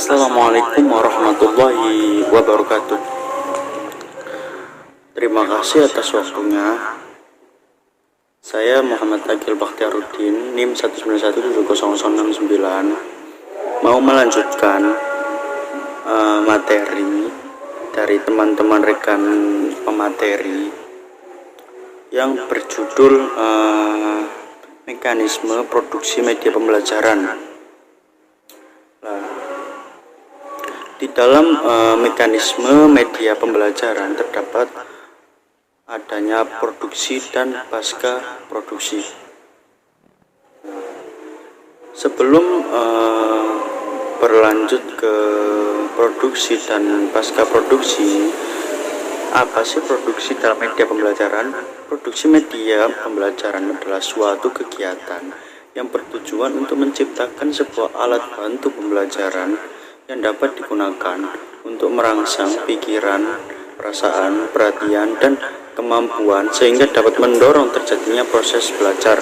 Assalamualaikum warahmatullahi wabarakatuh. Terima kasih atas waktunya. Saya Muhammad Agil Bakhtiaruddin, NIM 1917069, mau melanjutkan materi dari teman-teman rekan pemateri yang berjudul mekanisme produksi media pembelajaran. Di dalam mekanisme media pembelajaran terdapat adanya produksi dan pasca produksi. Sebelum berlanjut ke produksi dan pasca produksi, apa sih produksi dalam media pembelajaran? Produksi media pembelajaran adalah suatu kegiatan yang bertujuan untuk menciptakan sebuah alat bantu pembelajaran yang dapat digunakan untuk merangsang pikiran, perasaan, perhatian, dan kemampuan sehingga dapat mendorong terjadinya proses belajar.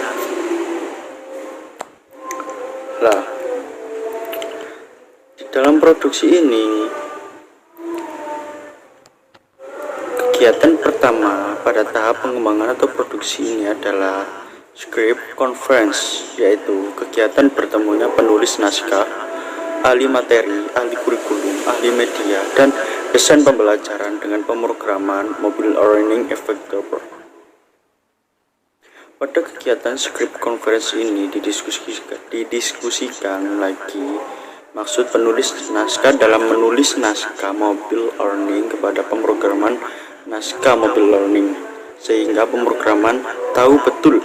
Di dalam produksi ini, kegiatan pertama pada tahap pengembangan atau produksi ini adalah script conference, yaitu kegiatan bertemunya penulis naskah, ahli materi, ahli kurikulum, ahli media, dan desain pembelajaran dengan pemrograman mobile learning effector. Pada kegiatan script conference ini didiskusikan lagi maksud penulis naskah dalam menulis naskah mobile learning kepada pemrograman naskah mobile learning, sehingga pemrograman tahu betul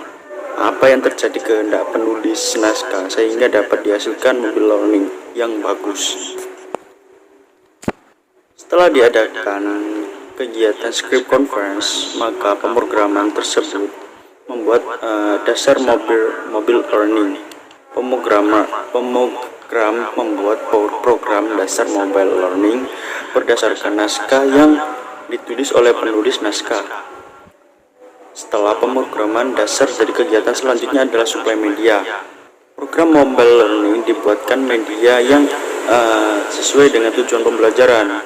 apa yang terjadi kehendak penulis naskah sehingga dapat dihasilkan mobile learning yang bagus. Setelah diadakan kegiatan script conference, maka pemrograman tersebut membuat dasar mobile learning. Pemrogram membuat program dasar mobile learning berdasarkan naskah yang ditulis oleh penulis naskah. Setelah pemrograman dasar, jadi kegiatan selanjutnya adalah suplai media. Program mobile learning dibuatkan media yang sesuai dengan tujuan pembelajaran.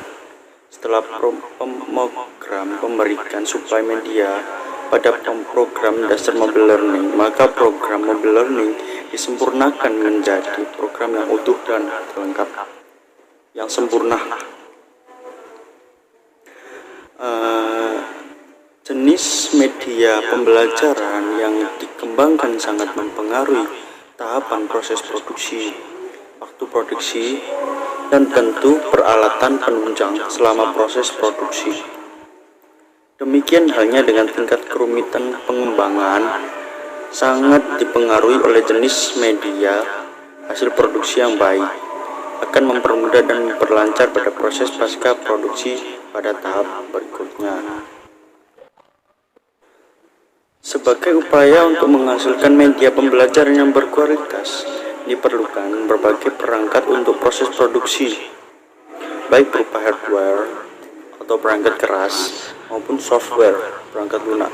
Setelah pemrogram memberikan suplai media pada program dasar mobile learning, maka program mobile learning disempurnakan menjadi program yang utuh dan lengkap, yang sempurna. Jenis media pembelajaran yang dikembangkan sangat mempengaruhi tahapan proses produksi, waktu produksi, dan tentu peralatan penunjang selama proses produksi. Demikian halnya dengan tingkat kerumitan pengembangan sangat dipengaruhi oleh jenis media. Hasil produksi yang baik akan mempermudah dan memperlancar pada proses pasca produksi pada tahap berikutnya. Sebagai upaya untuk menghasilkan media pembelajaran yang berkualitas, diperlukan berbagai perangkat untuk proses produksi, baik berupa hardware atau perangkat keras maupun software perangkat lunak.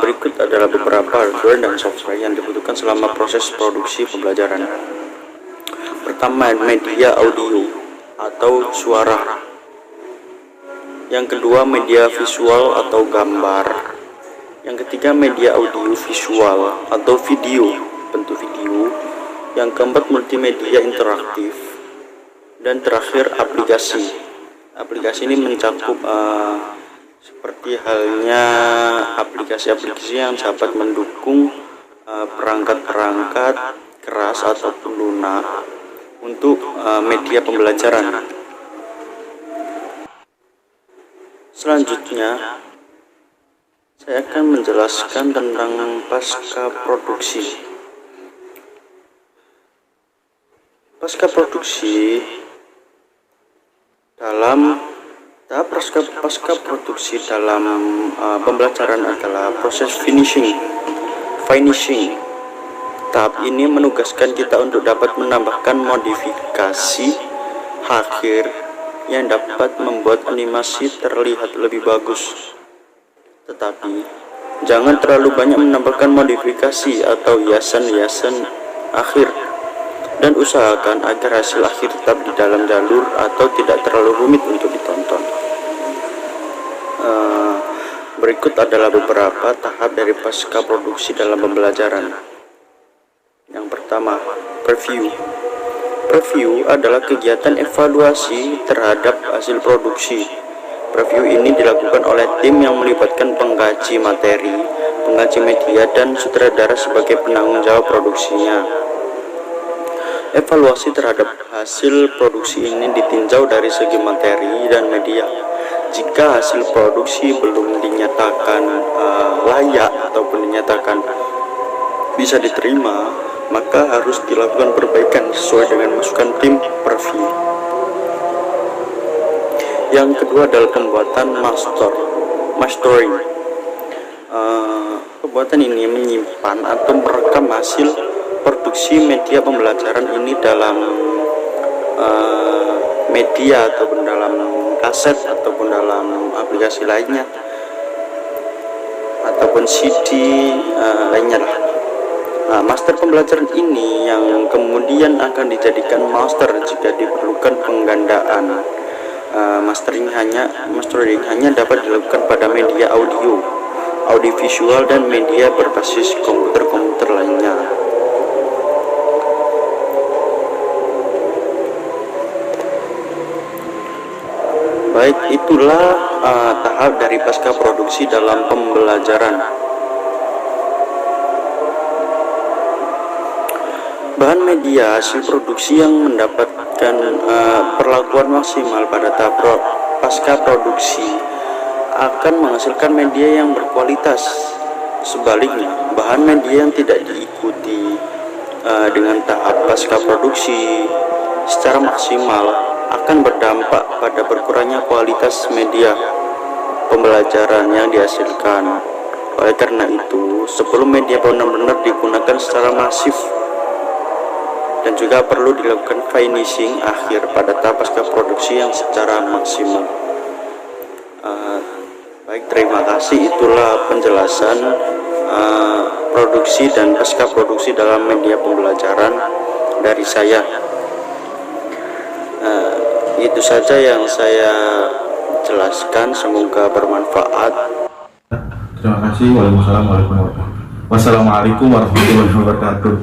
Berikut adalah beberapa hardware dan software yang dibutuhkan selama proses produksi pembelajaran. Pertama, media audio atau suara. Yang kedua, media visual atau gambar. Yang ketiga, media audio visual atau video, bentuk video. Yang keempat, multimedia interaktif. Dan terakhir, aplikasi. Aplikasi ini mencakup seperti halnya aplikasi-aplikasi yang dapat mendukung perangkat-perangkat keras ataupun lunak untuk media pembelajaran. Selanjutnya, saya akan menjelaskan tentang pasca produksi. Pasca produksi dalam tahap pasca produksi dalam pembelajaran adalah proses finishing. Tahap ini menugaskan kita untuk dapat menambahkan modifikasi akhir yang dapat membuat animasi terlihat lebih bagus. Tetapi jangan terlalu banyak menambahkan modifikasi atau hiasan-hiasan akhir dan usahakan agar hasil akhir tetap di dalam jalur atau tidak terlalu rumit untuk ditonton. Berikut adalah beberapa tahap dari pasca produksi dalam pembelajaran. Yang pertama, preview. Preview adalah kegiatan evaluasi terhadap hasil produksi. Preview ini dilakukan oleh tim yang melibatkan pengkaji materi, pengkaji media, dan sutradara sebagai penanggung jawab produksinya. Evaluasi terhadap hasil produksi ini ditinjau dari segi materi dan media. Jika hasil produksi belum dinyatakan layak ataupun dinyatakan bisa diterima, maka harus dilakukan perbaikan sesuai dengan masukan tim preview. Yang kedua adalah pembuatan mastering. Pembuatan ini menyimpan atau merekam hasil produksi media pembelajaran ini dalam media ataupun dalam kaset ataupun dalam aplikasi lainnya ataupun CD lainnya lah. Master pembelajaran ini yang kemudian akan dijadikan master jika diperlukan penggandaan. Mastering hanya dapat dilakukan pada media audiovisual dan media berbasis komputer lainnya. Baik, itulah tahap dari pasca produksi dalam pembelajaran. Bahan media hasil produksi yang mendapatkan perlakuan maksimal pada tahap pasca produksi akan menghasilkan media yang berkualitas. Sebaliknya, bahan media yang tidak diikuti dengan tahap pasca produksi secara maksimal akan berdampak pada berkurangnya kualitas media pembelajaran yang dihasilkan. Oleh karena itu, sebelum media benar-benar digunakan secara masif dan juga perlu dilakukan finishing akhir pada tahap pasca produksi yang secara maksimal. Baik, terima kasih. Itulah penjelasan produksi dan pasca produksi dalam media pembelajaran dari saya. Itu saja yang saya jelaskan, semoga bermanfaat. Terima kasih. Wassalamualaikum warahmatullahi wabarakatuh.